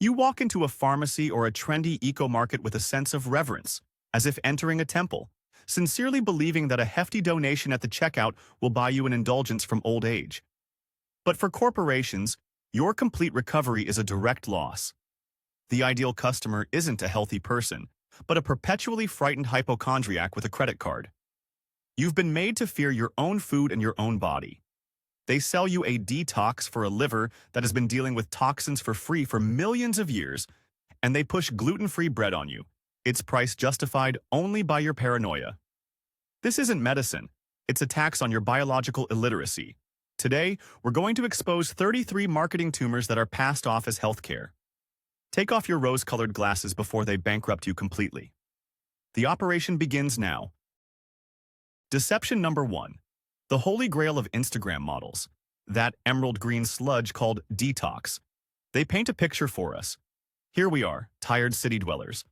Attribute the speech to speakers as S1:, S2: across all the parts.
S1: You walk into a pharmacy or a trendy eco-market with a sense of reverence, as if entering a temple, sincerely believing that a hefty donation at the checkout will buy you an indulgence from old age. But for corporations, your complete recovery is a direct loss. The ideal customer isn't a healthy person, but a perpetually frightened hypochondriac with a credit card. You've been made to fear your own food and your own body. They sell you a detox for a liver that has been dealing with toxins for free for millions of years, and they push gluten-free bread on you. Its price justified only by your paranoia. This isn't medicine. It's a tax on your biological illiteracy. Today, we're going to expose 33 marketing tumors that are passed off as healthcare. Take off your rose-colored glasses before they bankrupt you completely. The operation begins now. Deception number 1. The holy grail of Instagram models. That emerald green sludge called detox. They paint a picture for us. Here we are, tired city dwellers.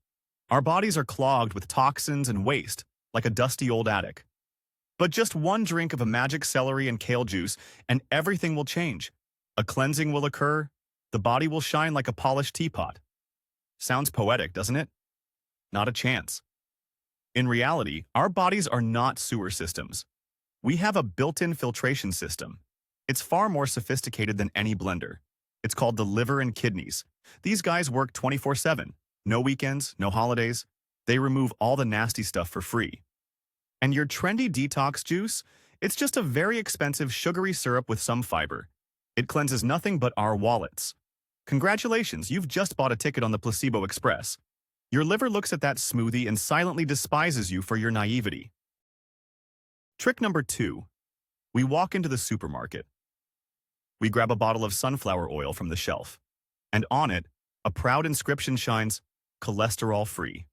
S1: Our bodies are clogged with toxins and waste, like a dusty old attic. But just one drink of a magic celery and kale juice, and everything will change. A cleansing will occur. The body will shine like a polished teapot. Sounds poetic, doesn't it? Not a chance. In reality, our bodies are not sewer systems. We have a built-in filtration system. It's far more sophisticated than any blender. It's called the liver and kidneys. These guys work 24/7. No weekends, no holidays. They remove all the nasty stuff for free. And your trendy detox juice? It's just a very expensive sugary syrup with some fiber. It cleanses nothing but our wallets. Congratulations, you've just bought a ticket on the Placebo Express. Your liver looks at that smoothie and silently despises you for your naivety. Trick number 2. We walk into the supermarket. We grab a bottle of sunflower oil from the shelf, and on it, a proud inscription shines, cholesterol-free.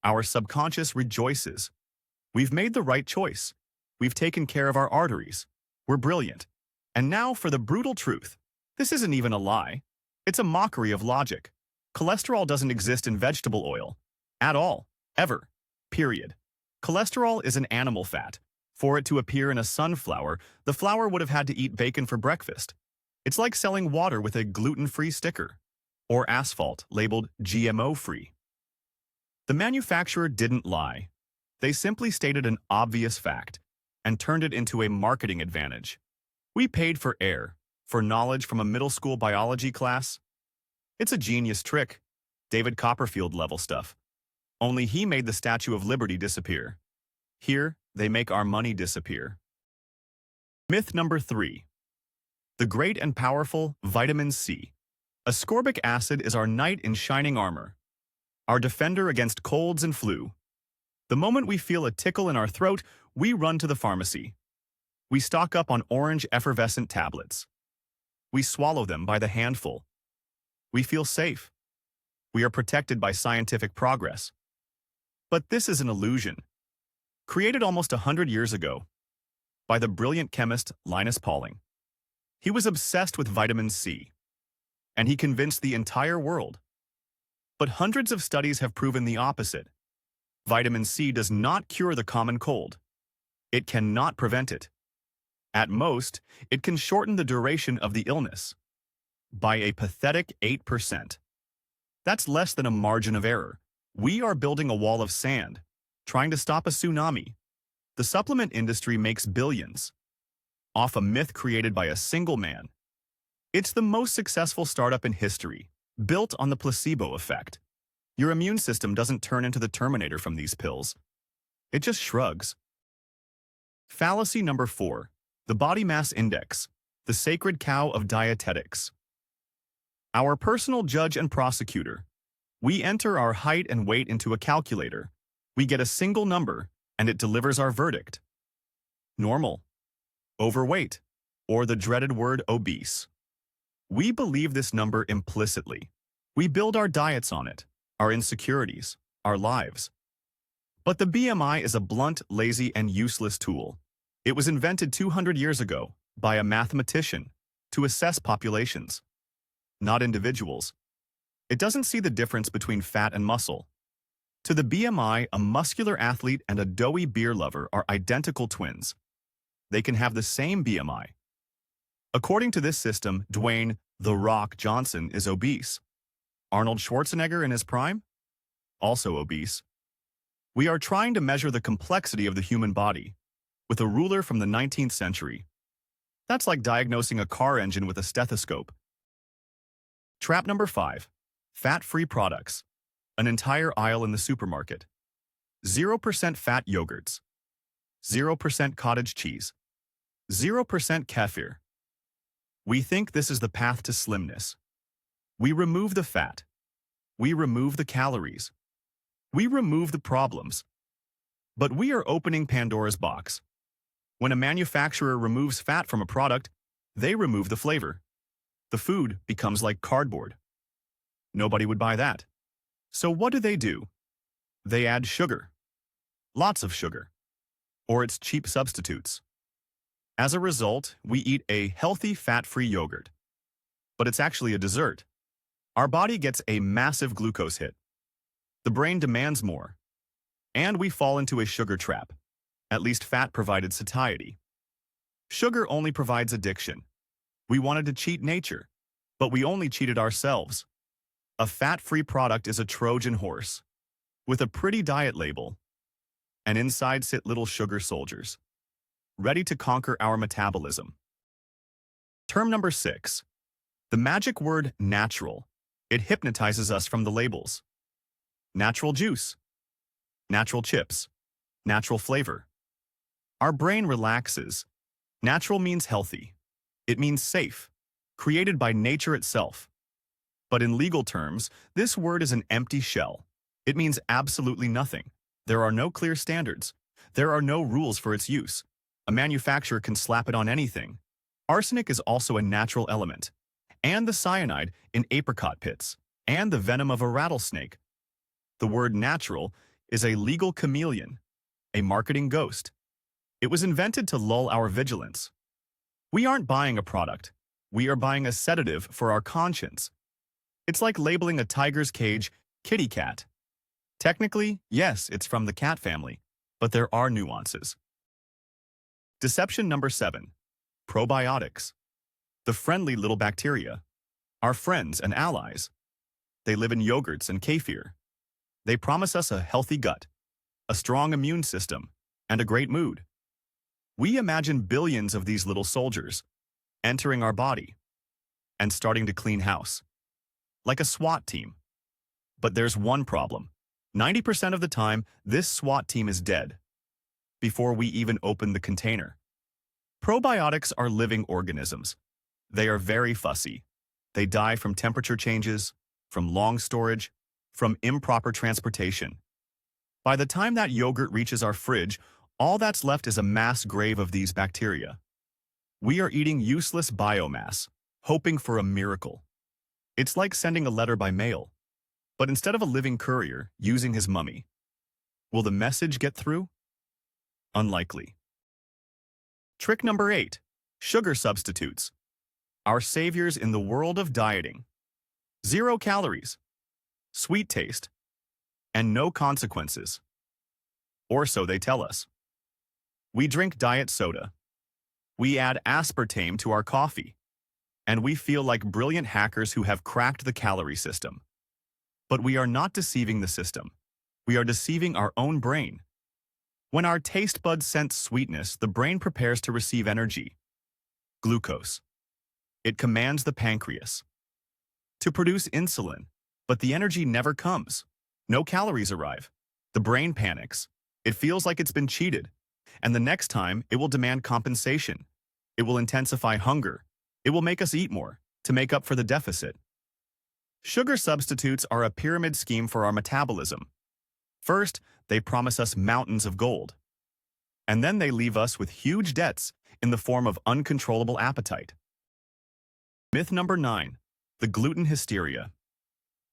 S1: Our subconscious rejoices. We've made the right choice. We've taken care of our arteries. We're brilliant. And now for the brutal truth. This isn't even a lie. It's a mockery of logic. Cholesterol doesn't exist in vegetable oil. At all. Ever. Period. Cholesterol is an animal fat. For it to appear in a sunflower, the flower would have had to eat bacon for breakfast. It's like selling water with a gluten-free sticker, or asphalt labeled GMO-free. The manufacturer didn't lie. They simply stated an obvious fact and turned it into a marketing advantage. We paid for air, for knowledge from a middle school biology class. It's a genius trick, David Copperfield level stuff. Only he made the Statue of Liberty disappear. Here, they make our money disappear. Myth number 3. The great and powerful vitamin C. Ascorbic acid is our knight in shining armor, our defender against colds and flu. The moment we feel a tickle in our throat, we run to the pharmacy. We stock up on orange effervescent tablets. We swallow them by the handful. We feel safe. We are protected by scientific progress. But this is an illusion. Created almost 100 years ago by the brilliant chemist Linus Pauling. He was obsessed with vitamin C, and he convinced the entire world. But hundreds of studies have proven the opposite. Vitamin C does not cure the common cold. It cannot prevent it. At most, it can shorten the duration of the illness by a pathetic 8%. That's less than a margin of error. We are building a wall of sand, trying to stop a tsunami. The supplement industry makes billions off a myth created by a single man. It's the most successful startup in history, built on the placebo effect. Your immune system doesn't turn into the Terminator from these pills. It just shrugs. Fallacy number 4. The body mass index, the sacred cow of dietetics. Our personal judge and prosecutor. We enter our height and weight into a calculator. We get a single number, and it delivers our verdict. Normal, overweight, or the dreaded word obese. We believe this number implicitly. We build our diets on it, our insecurities, our lives. But the BMI is a blunt, lazy, and useless tool. It was invented 200 years ago by a mathematician to assess populations, not individuals. It doesn't see the difference between fat and muscle. To the BMI, a muscular athlete and a doughy beer lover are identical twins. They can have the same BMI. According to this system, Dwayne "The Rock" Johnson is obese. Arnold Schwarzenegger in his prime? Also obese. We are trying to measure the complexity of the human body with a ruler from the 19th century. That's like diagnosing a car engine with a stethoscope. Trap number 5. Fat-free products. An entire aisle in the supermarket. 0% fat yogurts. 0% cottage cheese. 0% kefir. We think this is the path to slimness. We remove the fat. We remove the calories. We remove the problems. But we are opening Pandora's box. When a manufacturer removes fat from a product, they remove the flavor. The food becomes like cardboard. Nobody would buy that. So what do? They add sugar. Lots of sugar. Or its cheap substitutes. As a result, we eat a healthy fat-free yogurt. But it's actually a dessert. Our body gets a massive glucose hit. The brain demands more. And we fall into a sugar trap. At least fat provided satiety. Sugar only provides addiction. We wanted to cheat nature, but we only cheated ourselves. A fat-free product is a Trojan horse, with a pretty diet label, and inside sit little sugar soldiers, ready to conquer our metabolism. Term number 6. The magic word natural. It hypnotizes us from the labels. Natural juice. Natural chips. Natural flavor. Our brain relaxes. Natural means healthy. It means safe, created by nature itself. But in legal terms, this word is an empty shell. It means absolutely nothing. There are no clear standards. There are no rules for its use. A manufacturer can slap it on anything. Arsenic is also a natural element. And the cyanide in apricot pits. And the venom of a rattlesnake. The word natural is a legal chameleon, a marketing ghost. It was invented to lull our vigilance. We aren't buying a product. We are buying a sedative for our conscience. It's like labeling a tiger's cage kitty cat. Technically, yes, it's from the cat family, but there are nuances. Deception number 7. Probiotics. The friendly little bacteria. Our friends and allies. They live in yogurts and kefir. They promise us a healthy gut, a strong immune system, and a great mood. We imagine billions of these little soldiers entering our body and starting to clean house, like a SWAT team. But there's one problem. 90% of the time, this SWAT team is dead before we even open the container. Probiotics are living organisms. They are very fussy. They die from temperature changes, from long storage, from improper transportation. By the time that yogurt reaches our fridge, all that's left is a mass grave of these bacteria. We are eating useless biomass, hoping for a miracle. It's like sending a letter by mail, but instead of a living courier, using his mummy. Will the message get through? Unlikely. Trick number 8. Sugar substitutes. Our saviors in the world of dieting. 0 calories, sweet taste, and no consequences. Or so they tell us. We drink diet soda. We add aspartame to our coffee. And we feel like brilliant hackers who have cracked the calorie system. But we are not deceiving the system. We are deceiving our own brain. When our taste buds sense sweetness, the brain prepares to receive energy. Glucose. It commands the pancreas to produce insulin, but the energy never comes. No calories arrive. The brain panics. It feels like it's been cheated. And the next time, it will demand compensation. It will intensify hunger. It will make us eat more to make up for the deficit. Sugar substitutes are a pyramid scheme for our metabolism. First, they promise us mountains of gold. And then they leave us with huge debts in the form of uncontrollable appetite. Myth number 9. The gluten hysteria.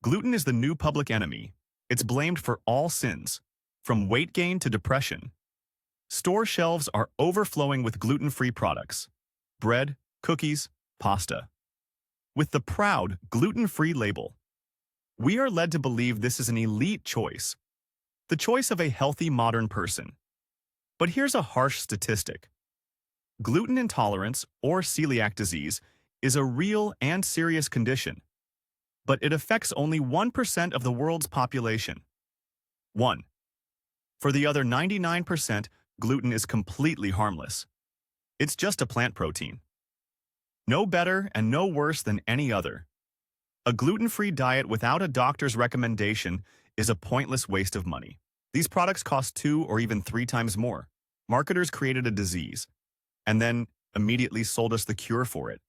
S1: Gluten is the new public enemy. It's blamed for all sins, from weight gain to depression. Store shelves are overflowing with gluten-free products. Bread, cookies, pasta. With the proud gluten-free label. We are led to believe this is an elite choice. The choice of a healthy modern person. But here's a harsh statistic. Gluten intolerance, or celiac disease, is a real and serious condition. but it affects only 1% of the world's population. 1. For the other 99%, gluten is completely harmless. It's just a plant protein. No better and no worse than any other. A gluten-free diet without a doctor's recommendation is a pointless waste of money. These products cost 2 or even 3 times more. Marketers created a disease and then immediately sold us the cure for it.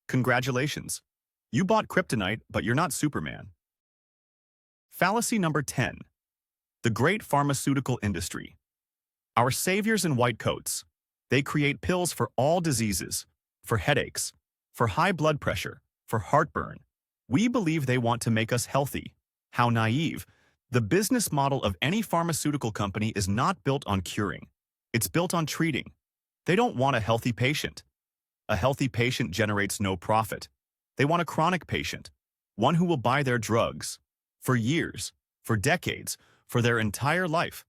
S1: Congratulations. You bought kryptonite, but you're not Superman. Fallacy number 10. The great pharmaceutical industry. Our saviors in white coats. They create pills for all diseases, for headaches, for high blood pressure, for heartburn. We believe they want to make us healthy. How naive. The business model of any pharmaceutical company is not built on curing. It's built on treating. They don't want a healthy patient. A healthy patient generates no profit. They want a chronic patient, one who will buy their drugs for years, for decades, for their entire life.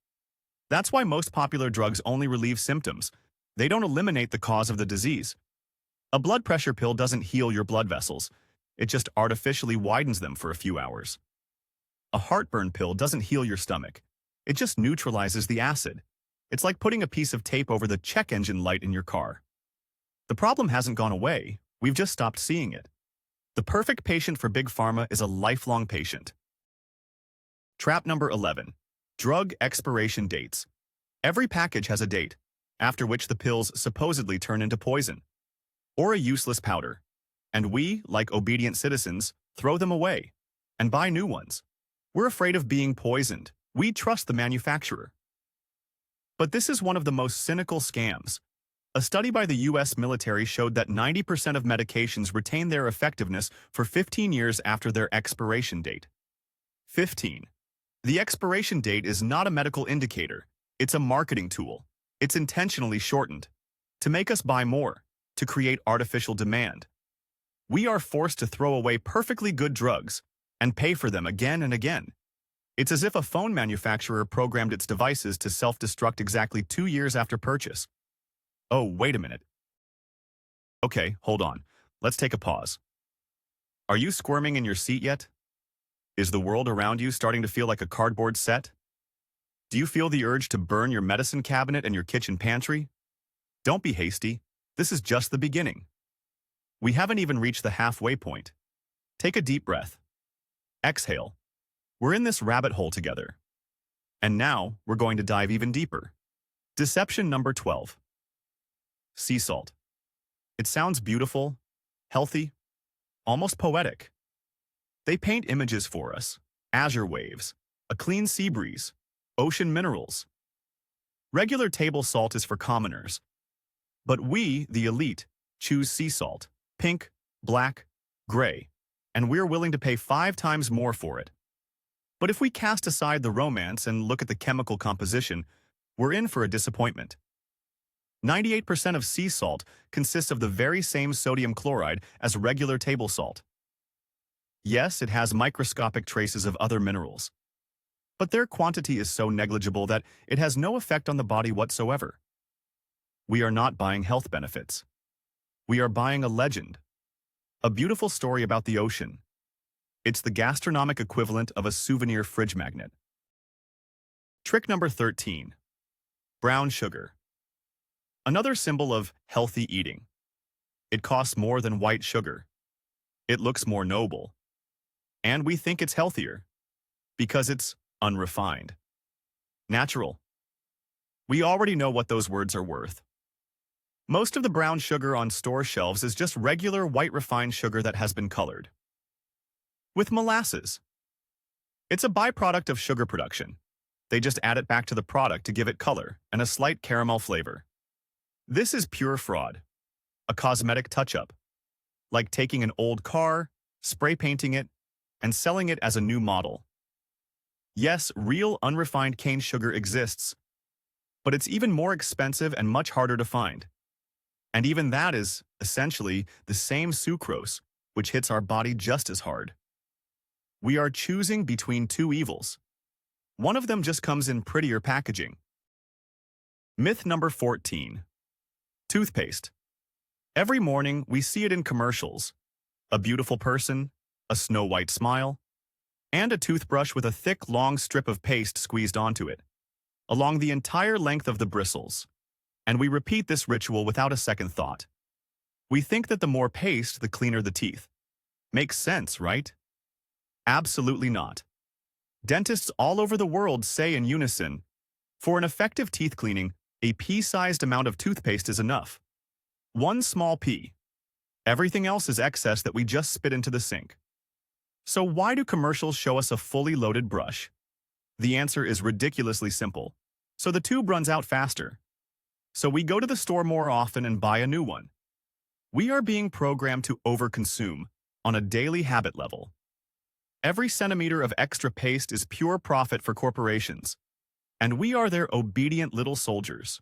S1: That's why most popular drugs only relieve symptoms. They don't eliminate the cause of the disease. A blood pressure pill doesn't heal your blood vessels. It just artificially widens them for a few hours. A heartburn pill doesn't heal your stomach. It just neutralizes the acid. It's like putting a piece of tape over the check engine light in your car. The problem hasn't gone away. We've just stopped seeing it. The perfect patient for Big Pharma is a lifelong patient. Trap number 11. Drug expiration dates. Every package has a date, after which the pills supposedly turn into poison or a useless powder. And we, like obedient citizens, throw them away and buy new ones. We're afraid of being poisoned. We trust the manufacturer. But this is one of the most cynical scams. A study by the U.S. military showed that 90% of medications retain their effectiveness for 15 years after their expiration date. 15. The expiration date is not a medical indicator. It's a marketing tool. It's intentionally shortened to make us buy more, to create artificial demand. We are forced to throw away perfectly good drugs and pay for them again and again. It's as if a phone manufacturer programmed its devices to self-destruct exactly 2 years after purchase. Oh, wait a minute. Okay, hold on. Let's take a pause. Are you squirming in your seat yet? Is the world around you starting to feel like a cardboard set? Do you feel the urge to burn your medicine cabinet and your kitchen pantry? Don't be hasty. This is just the beginning. We haven't even reached the halfway point. Take a deep breath. Exhale. We're in this rabbit hole together. And now we're going to dive even deeper. Deception number 12. Sea salt. It sounds beautiful, healthy, almost poetic. They paint images for us: azure waves, a clean sea breeze, ocean minerals. Regular table salt is for commoners. But we, the elite, choose sea salt, pink, black, gray, and we're willing to pay 5 times more for it. But if we cast aside the romance and look at the chemical composition, we're in for a disappointment. 98% of sea salt consists of the very same sodium chloride as regular table salt. Yes, it has microscopic traces of other minerals, but their quantity is so negligible that it has no effect on the body whatsoever. We are not buying health benefits. We are buying a legend, a beautiful story about the ocean. It's the gastronomic equivalent of a souvenir fridge magnet. Trick number 13. Brown sugar. Another symbol of healthy eating. It costs more than white sugar. It looks more noble. And we think it's healthier because it's unrefined. Natural. We already know what those words are worth. Most of the brown sugar on store shelves is just regular white refined sugar that has been colored with molasses. It's a byproduct of sugar production. They just add it back to the product to give it color and a slight caramel flavor. This is pure fraud, a cosmetic touch-up, like taking an old car, spray painting it, and selling it as a new model. Yes, real unrefined cane sugar exists, but it's even more expensive and much harder to find. And even that is, essentially, the same sucrose, which hits our body just as hard. We are choosing between two evils. One of them just comes in prettier packaging. Myth number 14. Toothpaste. Every morning, we see it in commercials. A beautiful person, a snow-white smile, and a toothbrush with a thick, long strip of paste squeezed onto it, along the entire length of the bristles. And we repeat this ritual without a second thought. We think that the more paste, the cleaner the teeth. Makes sense, right? Absolutely not. Dentists all over the world say in unison, for an effective teeth cleaning, a pea-sized amount of toothpaste is enough. One small pea. Everything else is excess that we just spit into the sink. So why do commercials show us a fully loaded brush? The answer is ridiculously simple. So the tube runs out faster. So we go to the store more often and buy a new one. We are being programmed to overconsume on a daily habit level. Every centimeter of extra paste is pure profit for corporations, and we are their obedient little soldiers.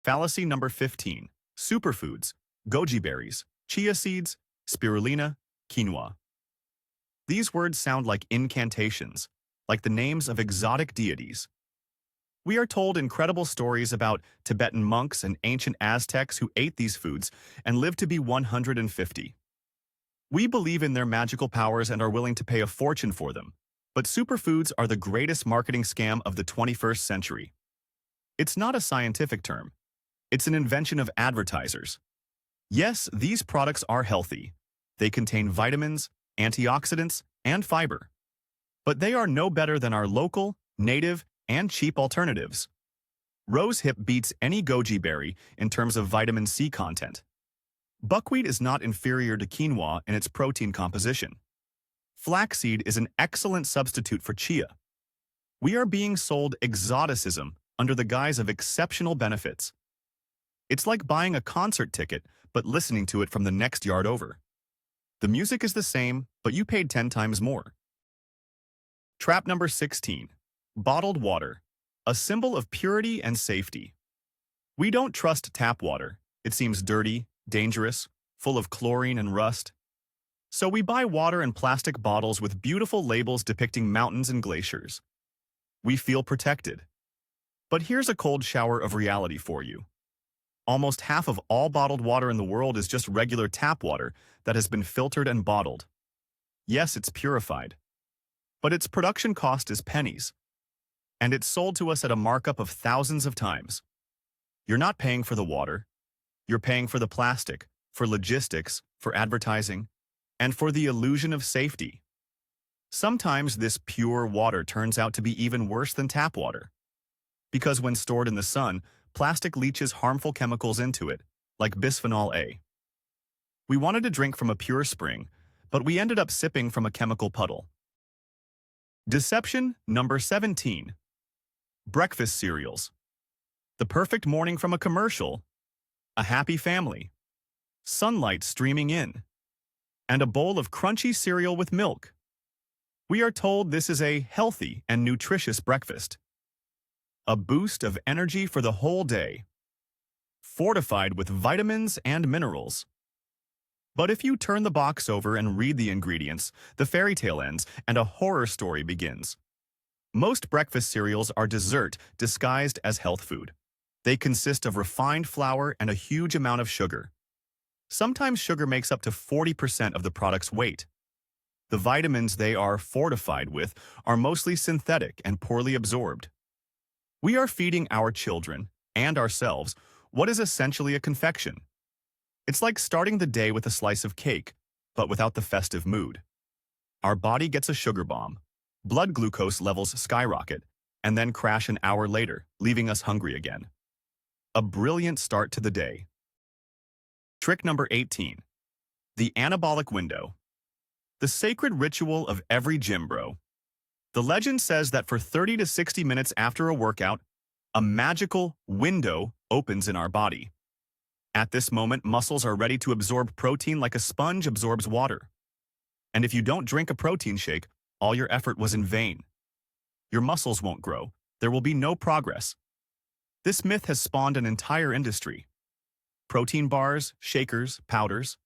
S1: Fallacy number 15. Superfoods, goji berries, chia seeds, spirulina, quinoa. These words sound like incantations, like the names of exotic deities. We are told incredible stories about Tibetan monks and ancient Aztecs who ate these foods and lived to be 150. We believe in their magical powers and are willing to pay a fortune for them, but superfoods are the greatest marketing scam of the 21st century. It's not a scientific term. It's an invention of advertisers. Yes, these products are healthy. They contain vitamins, antioxidants, and fiber. But they are no better than our local, native, and cheap alternatives. Rosehip beats any goji berry in terms of vitamin C content. Buckwheat is not inferior to quinoa in its protein composition. Flaxseed is an excellent substitute for chia. We are being sold exoticism under the guise of exceptional benefits. It's like buying a concert ticket but listening to it from the next yard over. The music is the same, but you paid 10 times more. Trap number 16. Bottled water, a symbol of purity and safety. We don't trust tap water. It seems dirty, dangerous, full of chlorine and rust. So we buy water in plastic bottles with beautiful labels depicting mountains and glaciers. We feel protected. But here's a cold shower of reality for you. Almost half of all bottled water in the world is just regular tap water that has been filtered and bottled. Yes, it's purified. But its production cost is pennies. And it's sold to us at a markup of thousands of times. You're not paying for the water. You're paying for the plastic, for logistics, for advertising, and for the illusion of safety. Sometimes this pure water turns out to be even worse than tap water. Because when stored in the sun, plastic leaches harmful chemicals into it, like bisphenol A. We wanted to drink from a pure spring, but we ended up sipping from a chemical puddle. Deception number 17. Breakfast cereals. The perfect morning from a commercial, a happy family, sunlight streaming in, and a bowl of crunchy cereal with milk. We are told this is a healthy and nutritious breakfast. A boost of energy for the whole day, fortified with vitamins and minerals. But if you turn the box over and read the ingredients, the fairy tale ends and a horror story begins. Most breakfast cereals are dessert disguised as health food. They consist of refined flour and a huge amount of sugar. Sometimes sugar makes up to 40% of the product's weight. The vitamins they are fortified with are mostly synthetic and poorly absorbed. We are feeding our children and ourselves what is essentially a confection. It's like starting the day with a slice of cake, but without the festive mood. Our body gets a sugar bomb. Blood glucose levels skyrocket, and then crash an hour later, leaving us hungry again. A brilliant start to the day. Trick number 18. The anabolic window. The sacred ritual of every gym bro. The legend says that for 30 to 60 minutes after a workout, a magical window opens in our body. At this moment, muscles are ready to absorb protein like a sponge absorbs water. And if you don't drink a protein shake, all your effort was in vain. Your muscles won't grow. There will be no progress. This myth has spawned an entire industry. Protein bars, shakers, powders.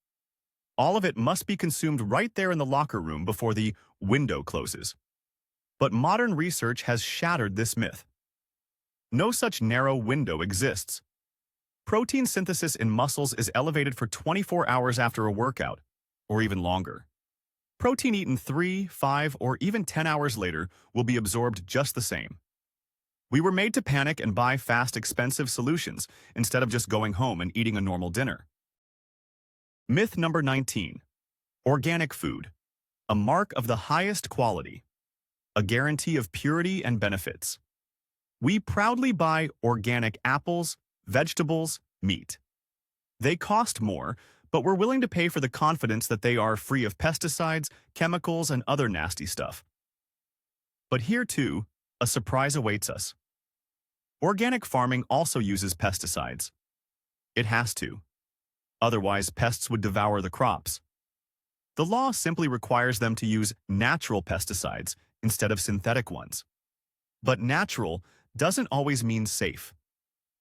S1: All of it must be consumed right there in the locker room before the window closes. But modern research has shattered this myth. No such narrow window exists. Protein synthesis in muscles is elevated for 24 hours after a workout, or even longer. Protein eaten 3, 5, or even 10 hours later will be absorbed just the same. We were made to panic and buy fast, expensive solutions instead of just going home and eating a normal dinner. Myth number 19. Organic food. A mark of the highest quality. A guarantee of purity and benefits. We proudly buy organic apples, vegetables, meat. They cost more, but we're willing to pay for the confidence that they are free of pesticides, chemicals, and other nasty stuff. But here, too, a surprise awaits us. Organic farming also uses pesticides. It has to. Otherwise, pests would devour the crops. The law simply requires them to use natural pesticides instead of synthetic ones. But natural doesn't always mean safe.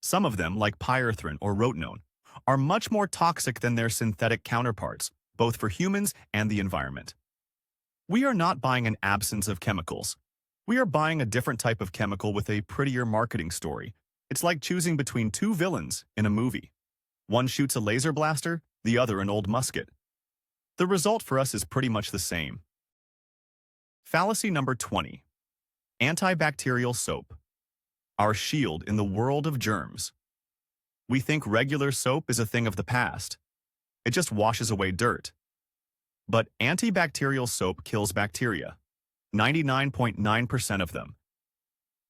S1: Some of them, like pyrethrin or rotenone, are much more toxic than their synthetic counterparts, both for humans and the environment. We are not buying an absence of chemicals. We are buying a different type of chemical with a prettier marketing story. It's like choosing between two villains in a movie. One shoots a laser blaster, the other an old musket. The result for us is pretty much the same. Fallacy number 20. Antibacterial soap. Our shield in the world of germs. We think regular soap is a thing of the past. It just washes away dirt. But antibacterial soap kills bacteria. 99.9% of them.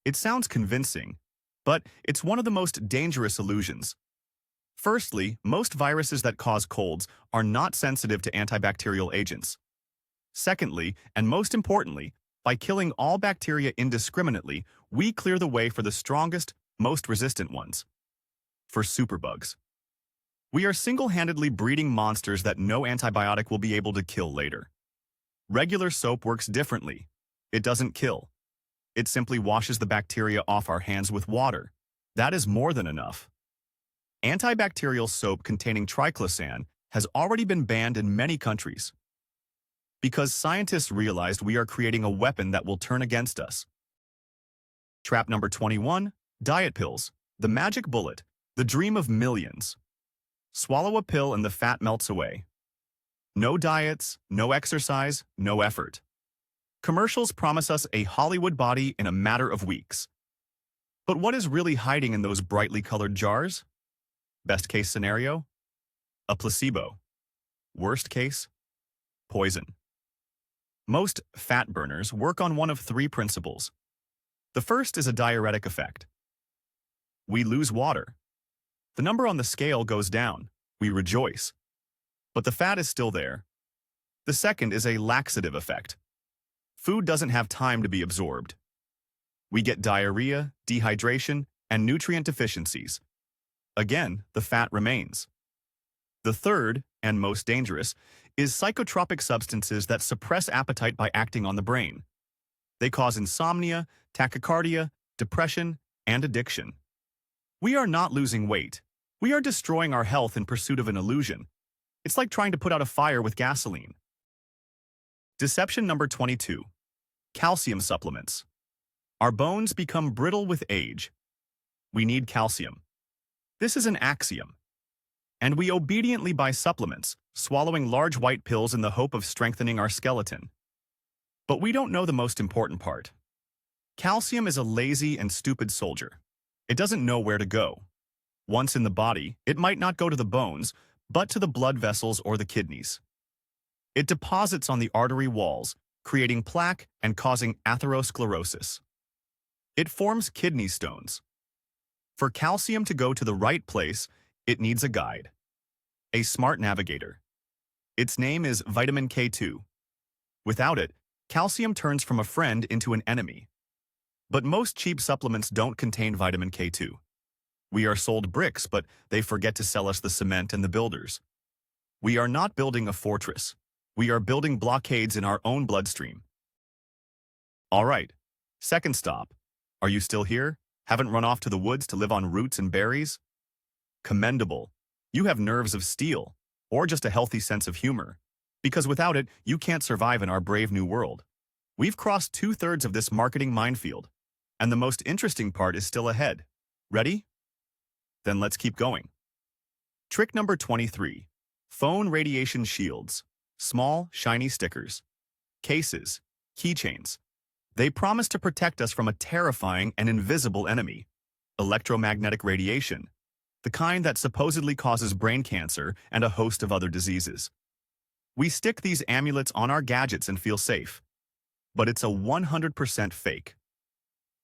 S1: It sounds convincing, but it's one of the most dangerous illusions. Firstly, most viruses that cause colds are not sensitive to antibacterial agents. Secondly, and most importantly, by killing all bacteria indiscriminately, we clear the way for the strongest, most resistant ones. For superbugs. We are single-handedly breeding monsters that no antibiotic will be able to kill later. Regular soap works differently. It doesn't kill. It simply washes the bacteria off our hands with water. That is more than enough. Antibacterial soap containing triclosan has already been banned in many countries because scientists realized we are creating a weapon that will turn against us. Trap number 21, diet pills, the magic bullet, the dream of millions. Swallow a pill and the fat melts away. No diets, no exercise, no effort. Commercials promise us a Hollywood body in a matter of weeks. But what is really hiding in those brightly colored jars? Best case scenario? A placebo. Worst case? Poison. Most fat burners work on one of three principles. The first is a diuretic effect. We lose water. The number on the scale goes down. We rejoice. But the fat is still there. The second is a laxative effect. Food doesn't have time to be absorbed. We get diarrhea, dehydration, and nutrient deficiencies. Again, the fat remains. The third, and most dangerous, is psychotropic substances that suppress appetite by acting on the brain. They cause insomnia, tachycardia, depression, and addiction. We are not losing weight. We are destroying our health in pursuit of an illusion. It's like trying to put out a fire with gasoline. Deception number 22. Calcium supplements. Our bones become brittle with age. We need calcium. This is an axiom. And we obediently buy supplements, swallowing large white pills in the hope of strengthening our skeleton. But we don't know the most important part. Calcium is a lazy and stupid soldier. It doesn't know where to go. Once in the body, it might not go to the bones, but to the blood vessels or the kidneys. It deposits on the artery walls, creating plaque and causing atherosclerosis. It forms kidney stones. For calcium to go to the right place, it needs a guide. A smart navigator. Its name is vitamin K2. Without it, calcium turns from a friend into an enemy. But most cheap supplements don't contain vitamin K2. We are sold bricks, but they forget to sell us the cement and the builders. We are not building a fortress. We are building blockades in our own bloodstream. All right, second stop. Are you still here? Haven't run off to the woods to live on roots and berries? Commendable. You have nerves of steel, or just a healthy sense of humor. Because without it, you can't survive in our brave new world. We've crossed 2/3 of this marketing minefield, and the most interesting part is still ahead. Ready? Then let's keep going. Trick number 23. Phone radiation shields. Small, shiny stickers. cases, keychains. They promise to protect us from a terrifying and invisible enemy, electromagnetic radiation, the kind that supposedly causes brain cancer and a host of other diseases. We stick these amulets on our gadgets and feel safe, but it's a 100% fake.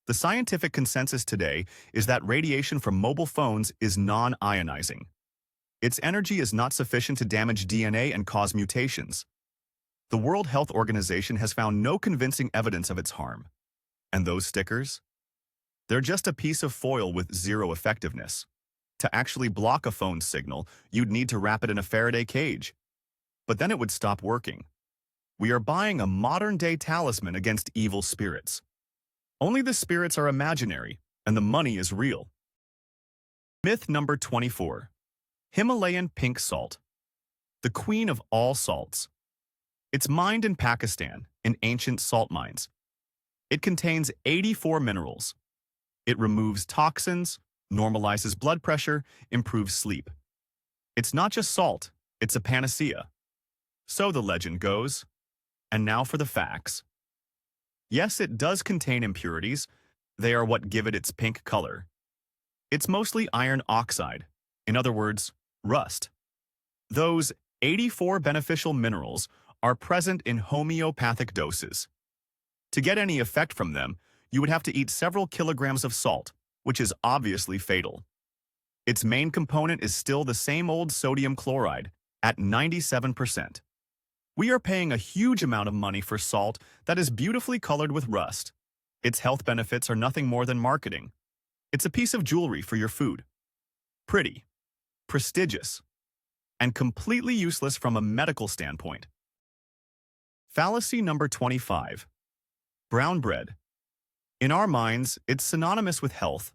S1: The scientific consensus today is that radiation from mobile phones is non-ionizing. Its energy is not sufficient to damage DNA and cause mutations. The World Health Organization has found no convincing evidence of its harm. And those stickers? They're just a piece of foil with zero effectiveness. To actually block a phone signal, you'd need to wrap it in a Faraday cage. But then it would stop working. We are buying a modern-day talisman against evil spirits. Only the spirits are imaginary, and the money is real. Myth number 24. Himalayan pink salt. The queen of all salts. It's mined in Pakistan, in ancient salt mines. It contains 84 minerals. It removes toxins, normalizes blood pressure, improves sleep. It's not just salt, it's a panacea. So the legend goes. And now for the facts. Yes, it does contain impurities. They are what give it its pink color. It's mostly iron oxide, in other words, rust. Those 84 beneficial minerals are present in homeopathic doses. To get any effect from them, you would have to eat several kilograms of salt, which is obviously fatal. Its main component is still the same old sodium chloride, at 97%. We are paying a huge amount of money for salt that is beautifully colored with rust. Its health benefits are nothing more than marketing. It's a piece of jewelry for your food. Pretty, prestigious, and completely useless from a medical standpoint. Fallacy number 25. Brown bread. In our minds, it's synonymous with health.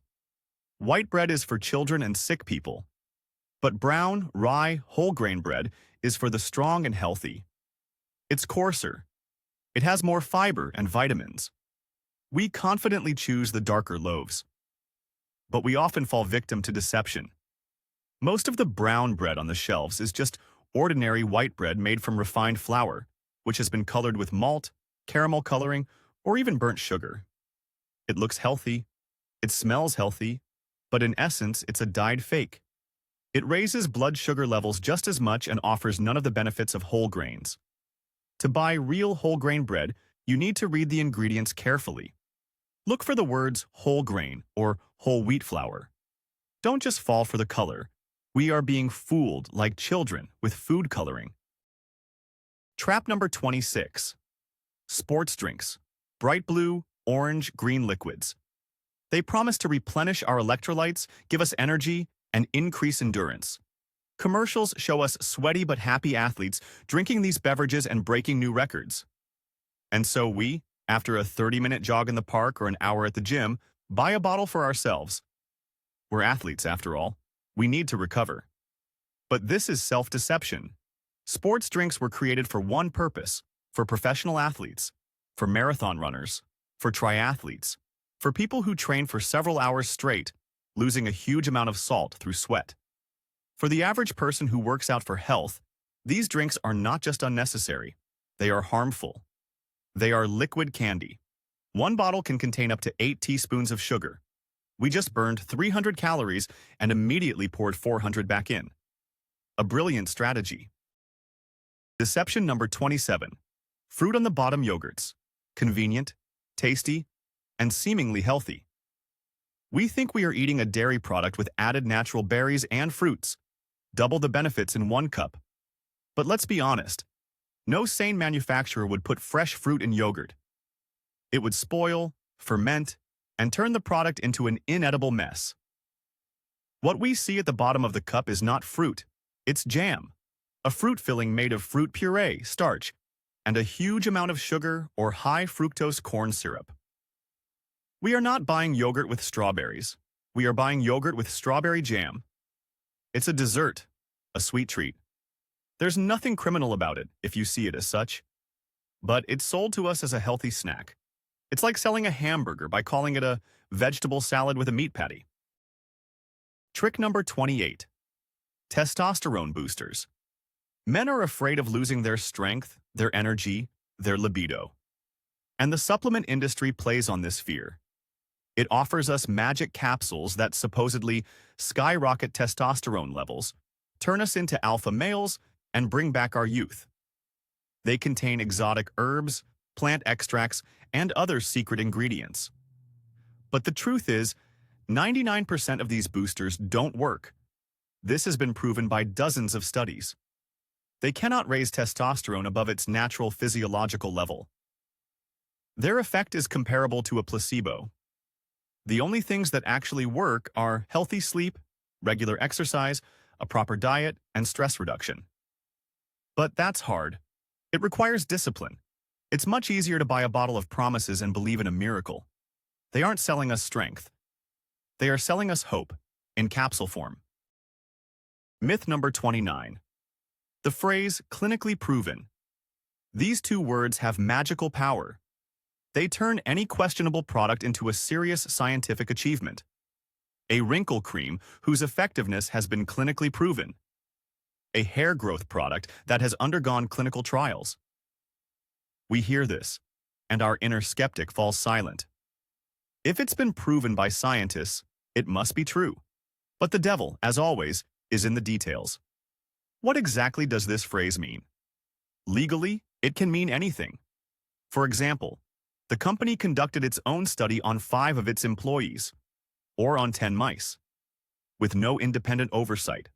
S1: White bread is for children and sick people. But brown, rye, whole grain bread is for the strong and healthy. It's coarser. It has more fiber and vitamins. We confidently choose the darker loaves. But we often fall victim to deception. Most of the brown bread on the shelves is just ordinary white bread made from refined flour, which has been colored with malt, caramel coloring, or even burnt sugar. It looks healthy, it smells healthy, but in essence, it's a dyed fake. It raises blood sugar levels just as much and offers none of the benefits of whole grains. To buy real whole grain bread, you need to read the ingredients carefully. Look for the words whole grain or whole wheat flour. Don't just fall for the color. We are being fooled like children with food coloring. Trap number 26. Sports drinks. Bright blue, orange, green liquids. They promise to replenish our electrolytes, give us energy, and increase endurance. Commercials show us sweaty but happy athletes drinking these beverages and breaking new records. And so we, after a 30-minute jog in the park or an hour at the gym, buy a bottle for ourselves. We're athletes, after all. We need to recover. But this is self-deception. Sports drinks were created for one purpose, for professional athletes, for marathon runners, for triathletes, for people who train for several hours straight, losing a huge amount of salt through sweat. For the average person who works out for health, these drinks are not just unnecessary, they are harmful. They are liquid candy. One bottle can contain up to 8 teaspoons of sugar. We just burned 300 calories and immediately poured 400 back in. A brilliant strategy. Deception number 27. Fruit on the bottom yogurts. Convenient, tasty, and seemingly healthy. We think we are eating a dairy product with added natural berries and fruits. Double the benefits in one cup. But let's be honest. No sane manufacturer would put fresh fruit in yogurt. It would spoil, ferment, and turn the product into an inedible mess. What we see at the bottom of the cup is not fruit, it's jam. A fruit filling made of fruit puree, starch, and a huge amount of sugar or high fructose corn syrup. We are not buying yogurt with strawberries. We are buying yogurt with strawberry jam. It's a dessert, a sweet treat. There's nothing criminal about it if you see it as such. But it's sold to us as a healthy snack. It's like selling a hamburger by calling it a vegetable salad with a meat patty. Trick number 28. Testosterone boosters. Men are afraid of losing their strength, their energy, their libido. And the supplement industry plays on this fear. It offers us magic capsules that supposedly skyrocket testosterone levels, turn us into alpha males, and bring back our youth. They contain exotic herbs, plant extracts, and other secret ingredients. But the truth is, 99% of these boosters don't work. This has been proven by dozens of studies. They cannot raise testosterone above its natural physiological level. Their effect is comparable to a placebo. The only things that actually work are healthy sleep, regular exercise, a proper diet, and stress reduction. But that's hard. It requires discipline. It's much easier to buy a bottle of promises and believe in a miracle. They aren't selling us strength. They are selling us hope, in capsule form. Myth number 29. The phrase clinically proven. These two words have magical power. They turn any questionable product into a serious scientific achievement. A wrinkle cream whose effectiveness has been clinically proven. A hair growth product that has undergone clinical trials. We hear this, and our inner skeptic falls silent. If it's been proven by scientists, it must be true. But the devil, as always, is in the details. What exactly does this phrase mean? Legally, it can mean anything. For example, the company conducted its own study on 5 of its employees, or on 10 mice, with no independent oversight,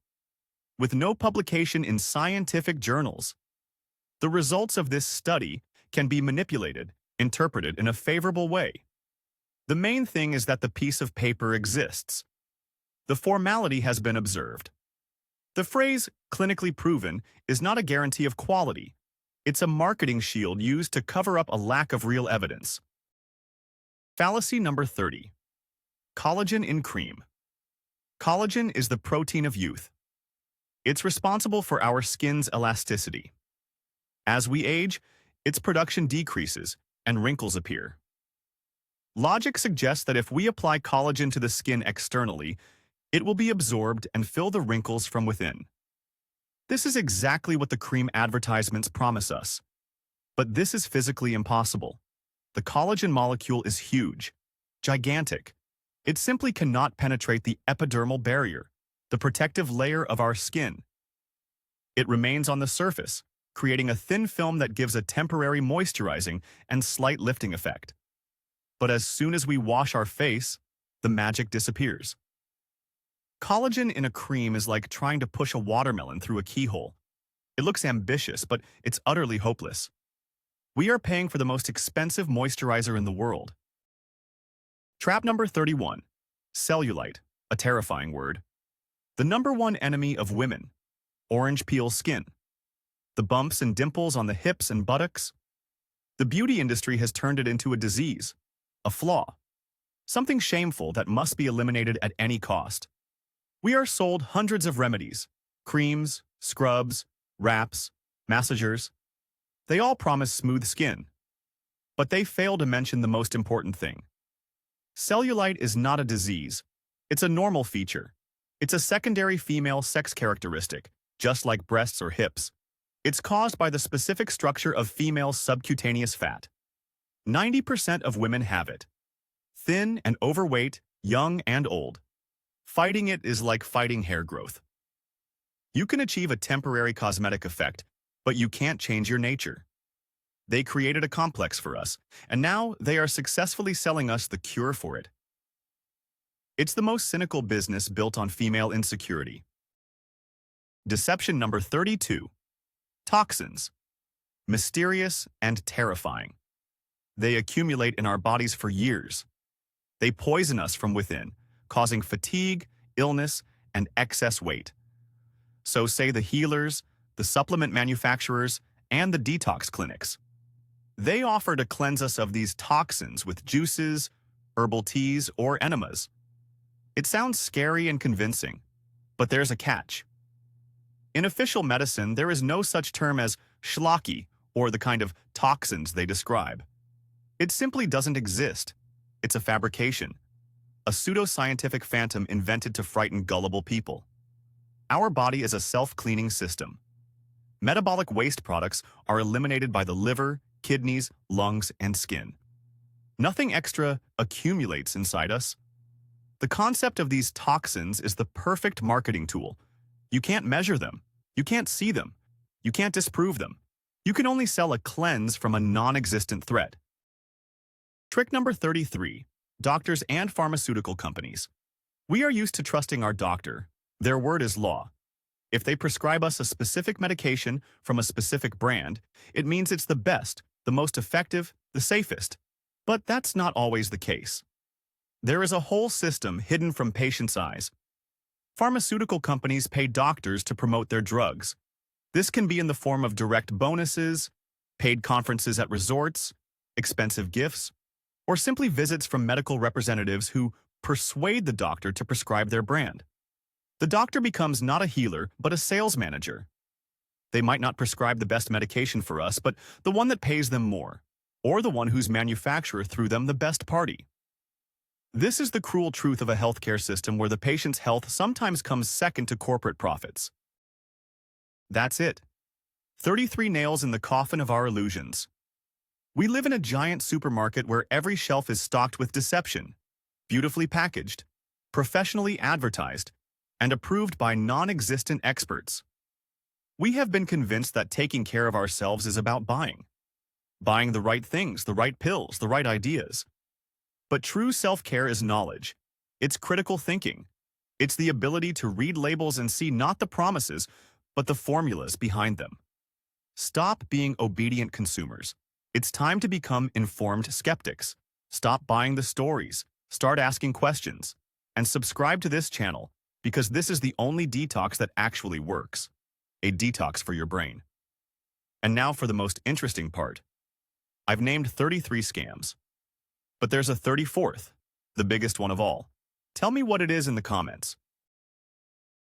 S1: with no publication in scientific journals. The results of this study can be manipulated, interpreted in a favorable way. The main thing is that the piece of paper exists. The formality has been observed. The phrase clinically proven is not a guarantee of quality. It's a marketing shield used to cover up a lack of real evidence. Fallacy number 30. Collagen in cream. Collagen is the protein of youth. It's responsible for our skin's elasticity. As we age, its production decreases and wrinkles appear. Logic suggests that if we apply collagen to the skin externally, it will be absorbed and fill the wrinkles from within. This is exactly what the cream advertisements promise us. But this is physically impossible. The collagen molecule is huge, gigantic. It simply cannot penetrate the epidermal barrier, the protective layer of our skin. It remains on the surface, creating a thin film that gives a temporary moisturizing and slight lifting effect. But as soon as we wash our face, the magic disappears. Collagen in a cream is like trying to push a watermelon through a keyhole. It looks ambitious, but it's utterly hopeless. We are paying for the most expensive moisturizer in the world. Trap number 31. Cellulite, a terrifying word. The number one enemy of women. Orange peel skin. The bumps and dimples on the hips and buttocks. The beauty industry has turned it into a disease, a flaw, something shameful that must be eliminated at any cost. We are sold hundreds of remedies, creams, scrubs, wraps, massagers. They all promise smooth skin. But they fail to mention the most important thing. Cellulite is not a disease. It's a normal feature. It's a secondary female sex characteristic, just like breasts or hips. It's caused by the specific structure of female subcutaneous fat. 90% of women have it. Thin and overweight, young and old. Fighting it is like fighting hair growth. You can achieve a temporary cosmetic effect, but you can't change your nature. They created a complex for us, and now they are successfully selling us the cure for it. It's the most cynical business built on female insecurity. Deception number 32. Toxins. Mysterious and terrifying. They accumulate in our bodies for years. They poison us from within, causing fatigue, illness, and excess weight. So say the healers, the supplement manufacturers, and the detox clinics. They offer to cleanse us of these toxins with juices, herbal teas, or enemas. It sounds scary and convincing, but there's a catch. In official medicine, there is no such term as schlocky or the kind of toxins they describe. It simply doesn't exist. It's a fabrication, a pseudoscientific phantom invented to frighten gullible people. Our body is a self-cleaning system. Metabolic waste products are eliminated by the liver, kidneys, lungs, and skin. Nothing extra accumulates inside us. The concept of these toxins is the perfect marketing tool. You can't measure them. You can't see them. You can't disprove them. You can only sell a cleanse from a non-existent threat. Trick number 33. Doctors and pharmaceutical companies. We are used to trusting our doctor. Their word is law. If they prescribe us a specific medication from a specific brand, it means it's the best, the most effective, the safest. But that's not always the case. There is a whole system hidden from patients' eyes. Pharmaceutical companies pay doctors to promote their drugs. This can be in the form of direct bonuses, paid conferences at resorts, expensive gifts, or simply visits from medical representatives who persuade the doctor to prescribe their brand. The doctor becomes not a healer, but a sales manager. They might not prescribe the best medication for us, but the one that pays them more, or the one whose manufacturer threw them the best party. This is the cruel truth of a healthcare system where the patient's health sometimes comes second to corporate profits. That's it. 33 nails in the coffin of our illusions. We live in a giant supermarket where every shelf is stocked with deception, beautifully packaged, professionally advertised, and approved by non-existent experts. We have been convinced that taking care of ourselves is about buying the right things, the right pills, the right ideas. But true self-care is knowledge. It's critical thinking. It's the ability to read labels and see not the promises, but the formulas behind them. Stop being obedient consumers. It's time to become informed skeptics. Stop buying the stories, start asking questions, and subscribe to this channel because this is the only detox that actually works. A detox for your brain. And now for the most interesting part. I've named 33 scams. But there's a 34th, the biggest one of all. Tell me what it is in the comments.